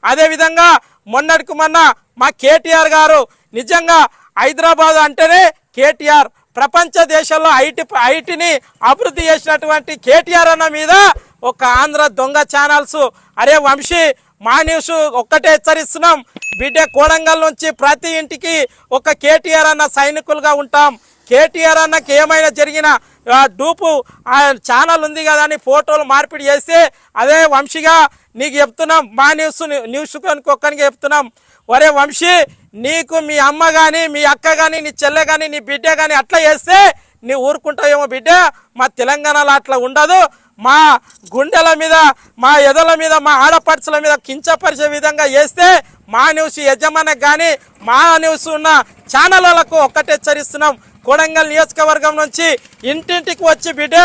అదే విధంగా మొన్నటికి మొన్న మా కేటీఆర్ గారు నిజంగా హైదరాబాద్ అంటేనే కేటీఆర్ ప్రపంచ దేశాల్లో ఐటీని అభివృద్ధి చేసినటువంటి కేటీఆర్ అన్న మీద ఒక ఆంధ్ర దొంగ ఛానల్స్ అరే వంశీ మా న్యూస్ ఒక్కటే హెచ్చరిస్తున్నాం బిడ్డ కోడంగల్ నుంచి ప్రతి ఇంటికి ఒక కేటీఆర్ అన్న సైనికులుగా ఉంటాం కేటీఆర్ అన్నకి ఏమైనా జరిగిన డూపు ఛానల్ ఉంది కదా అని ఫోటోలు మార్పిడి చేస్తే అదే వంశీగా నీకు చెప్తున్నాం మా న్యూస్ ఒక్కరికి చెప్తున్నాం ఒరే వంశీ నీకు మీ అమ్మ కానీ మీ అక్క కానీ నీ చెల్లె కానీ నీ బిడ్డ కానీ అట్లా చేస్తే నీ ఊరుకుంటావేమో బిడ్డ మా తెలంగాణలో అట్లా ఉండదు మా గుండెల మీద మా ఎదల మీద మా ఆడపడుచుల మీద కించపరిచే విధంగా చేస్తే మా న్యూస్ యజమానికి కానీ మా న్యూస్ ఉన్న ఛానళ్ళకు ఒక్కటే హెచ్చరిస్తున్నాం కొడంగల్ నియోజకవర్గం నుంచి ఇంటింటికి వచ్చి బిడ్డ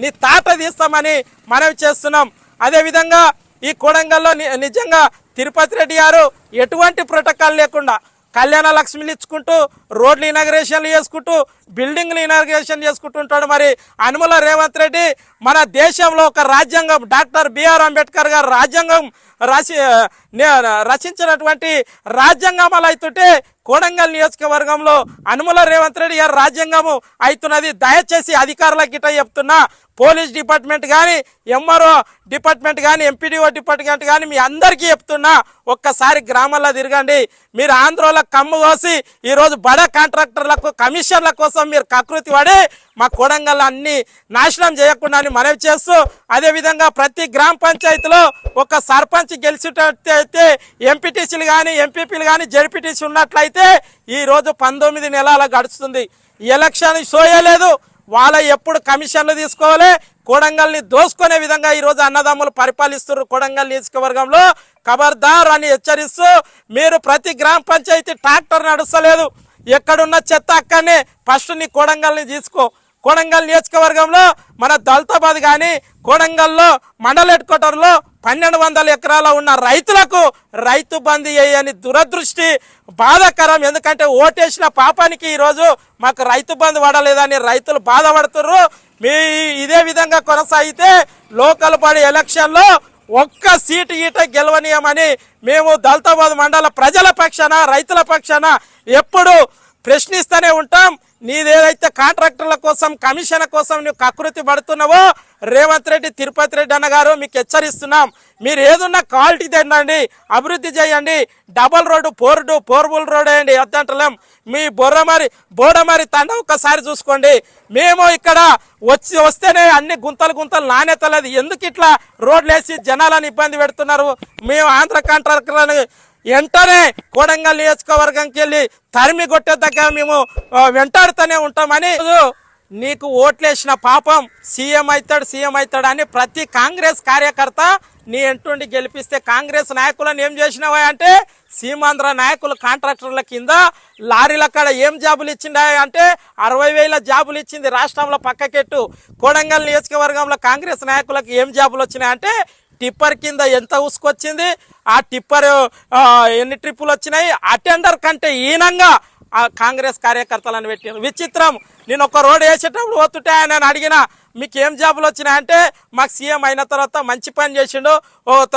నీ తాట తీస్తామని మనవి చేస్తున్నాం అదేవిధంగా ఈ కొడంగల్లో నిజంగా తిరుపతి రెడ్డి గారు ఎటువంటి ప్రోటోకాల్ లేకుండా కళ్యాణ లక్ష్మిలు ఇచ్చుకుంటూ రోడ్లు ఇనాగ్రేషన్లు చేసుకుంటూ బిల్డింగ్లు ఇనాగ్రేషన్ చేసుకుంటుంటాడు మరి అనుమల రేవంత్ రెడ్డి మన దేశంలో ఒక రాజ్యాంగం డాక్టర్ బిఆర్ అంబేద్కర్ గారు రాజ్యాంగం రచించినటువంటి రాజ్యాంగం అలా అవుతుంటే కోడంగల్ నియోజకవర్గంలో అనుమల రేవంత్ రెడ్డి గారు రాజ్యాంగము అవుతున్నది దయచేసి అధికారులకు గిట్ట చెప్తున్నా పోలీస్ డిపార్ట్మెంట్ కానీ ఎంఆర్ఓ డిపార్ట్మెంట్ కానీ ఎంపీడీఓ డిపార్ట్మెంట్ కానీ మీ అందరికీ చెప్తున్నా ఒక్కసారి గ్రామాల్లో తిరగండి మీరు ఆంధ్రోలకు కమ్ము కోసి ఈరోజు బడా కాంట్రాక్టర్లకు కమిషన్ల కోసం మీరు కకృతి పడి మా కొడంగల్ అన్ని నాశనం చేయకుండా అని మనవి చేస్తూ అదేవిధంగా ప్రతి గ్రామ పంచాయతీలో ఒక సర్పంచ్ గెలిచేటట్టయితే ఎంపీటీసీలు కానీ ఎంపీపీలు కానీ జడ్పీటీసీ ఉన్నట్లయితే ఈరోజు 19 నెలల గడుస్తుంది ఎలక్షన్ సోయలేదు వాళ్ళ ఎప్పుడు కమిషన్లు తీసుకోవాలి కొడంగల్ని దోసుకునే విధంగా ఈరోజు అన్నదమ్ములు పరిపాలిస్తున్నారు కొడంగల్ నియోజకవర్గంలో ఖబర్దార్ అని హెచ్చరిస్తూ మీరు ప్రతి గ్రామ పంచాయతీ ట్రాక్టర్ నడుస్తలేదు ఎక్కడున్న చెత్త అక్కడనే ఫస్ట్ నీ కొడంగల్ని తీసుకో కొడంగల్ నియోజకవర్గంలో మన దౌలతాబాద్ కానీ కొడంగల్లో మండల హెడ్ క్వార్టర్లో 1200 ఎకరాల ఉన్న రైతులకు రైతు బంధు చేయని దురదృష్టి బాధాకరం ఎందుకంటే ఓటేసిన పాపానికి ఈరోజు మాకు రైతు బంధు పడలేదని రైతులు బాధపడుతున్నారు మీ ఇదే విధంగా కొనసాగితే లోకల్ బాడీ ఎలక్షన్లో ఒక్క సీటు ఈట గెలవనీయమని మేము దౌలతాబాద్ మండల ప్రజల పక్షాన రైతుల పక్షాన ఎప్పుడు ప్రశ్నిస్తూనే ఉంటాం నీదేదైతే కాంట్రాక్టర్ల కోసం కమిషన్ కోసం నువ్వు కకృతి పడుతున్నావో రేవంత్ రెడ్డి తిరుపతి రెడ్డి అన్నగారు మీకు హెచ్చరిస్తున్నాం మీరు ఏదున్నా క్వాలిటీ తినండి అభివృద్ధి చేయండి డబల్ రోడ్డు ఫోర్బుల్ రోడ్ వేయండి వద్దంటలేం మీ బోడమరి తండ ఒక్కసారి చూసుకోండి మేము ఇక్కడ వస్తేనే అన్ని గుంతలు నాణ్యతలేదు ఎందుకు ఇట్లా రోడ్లు వేసి జనాలను ఇబ్బంది పెడుతున్నారు మేము ఆంధ్ర కాంట్రాక్టర్లను వెంటనే కోడంగల్ నియోజకవర్గంకి వెళ్ళి తరిమి కొట్టే దగ్గర మేము వెంటాడుతూనే ఉంటామని నీకు ఓట్లేసిన పాపం సీఎం అవుతాడు అని ప్రతి కాంగ్రెస్ కార్యకర్త నీ ఎంటుండి గెలిపిస్తే కాంగ్రెస్ నాయకులను ఏం చేసినావా అంటే సీమాంధ్ర నాయకులు కాంట్రాక్టర్ల కింద లారీల కాడ ఏం జాబులు ఇచ్చిందా అంటే 60,000 జాబులు ఇచ్చింది రాష్ట్రంలో పక్కకెట్టు కొడంగల్ నియోజకవర్గంలో కాంగ్రెస్ నాయకులకు ఏం జాబులు వచ్చినాయంటే టిప్పర్ కింద ఎంత ఉసుకొచ్చింది ఆ టిప్పర్ ఎన్ని ట్రిప్పులు వచ్చినాయి అటెండర్ కంటే ఈనంగా ఆ కాంగ్రెస్ కార్యకర్తలను పెట్టారు విచిత్రం నేను ఒక రోడ్ వేసేటప్పుడు పోతుంటే ఆయన అడిగిన మీకు ఏం జాబులు వచ్చినాయంటే మాకు సీఎం అయిన తర్వాత మంచి పని చేసిండు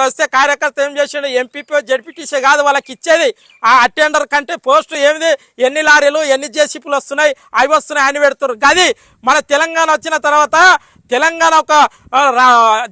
వస్తే కార్యకర్త ఏం చేసిండు ఎంపీపీ జడ్పీటీసీ కాదు వాళ్ళకి ఇచ్చేది ఆ అటెండర్ కంటే పోస్టు ఏమిది ఎన్ని లారీలు ఎన్ని జేసీపీలు వస్తున్నాయి అవి వస్తున్నాయి అని పెడుతున్నారు గది మన తెలంగాణ వచ్చిన తర్వాత తెలంగాణ ఒక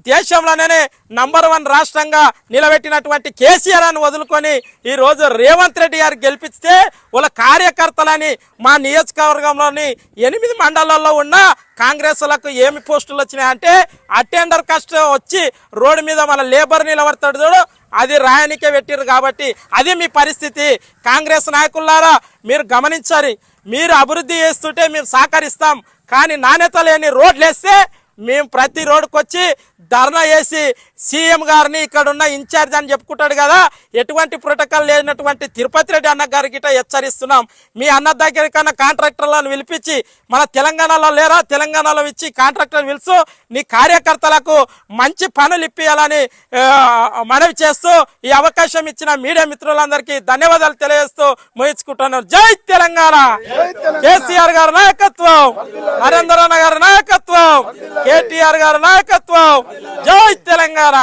దేశంలోనే నంబర్ 1 రాష్ట్రంగా నిలబెట్టినటువంటి కేసీఆర్ అని వదులుకొని ఈరోజు రేవంత్ రెడ్డి గారు గెలిపిస్తే వాళ్ళ కార్యకర్తలని మా నియోజకవర్గంలోని 8 మండలాల్లో ఉన్న కాంగ్రెస్లకు ఏమి పోస్టులు వచ్చినాయంటే అటెండర్ కష్టం వచ్చి రోడ్డు మీద మన లేబర్ నిలబడతాడు చూడు అది రాయనికే పెట్టిరు కాబట్టి అది మీ పరిస్థితి కాంగ్రెస్ నాయకులారా మీరు గమనించాలి మీరు అభివృద్ధి చేస్తుంటే మేము సహకరిస్తాం కానీ నాణ్యత లేని రోడ్లు వేస్తే మేము ప్రతి రోడ్డుకు వచ్చి ధర్నా చేసి సీఎం గారిని ఇక్కడ ఉన్న ఇన్ఛార్జ్ అని చెప్పుకుంటాడు కదా ఎటువంటి ప్రోటోకాల్ లేనటువంటి తిరుపతి రెడ్డి అన్న గారికి హెచ్చరిస్తున్నాం మీ అన్న దగ్గర కన్నా కాంట్రాక్టర్లను పిలిపించి మన తెలంగాణలో లేరా తెలంగాణలో ఇచ్చి కాంట్రాక్టర్ పిలుచు నీ కార్యకర్తలకు మంచి పనులు ఇప్పియాలని మనవి చేస్తూ ఈ అవకాశం ఇచ్చిన మీడియా మిత్రులందరికీ ధన్యవాదాలు తెలియజేస్తూ ముగించుకుంటున్నాను జై తెలంగాణ కేసీఆర్ గారి నాయకత్వం నరేంద్రన్న గారి నాయకత్వం కేటీఆర్ గారి నాయకత్వం జై తెలంగాణ.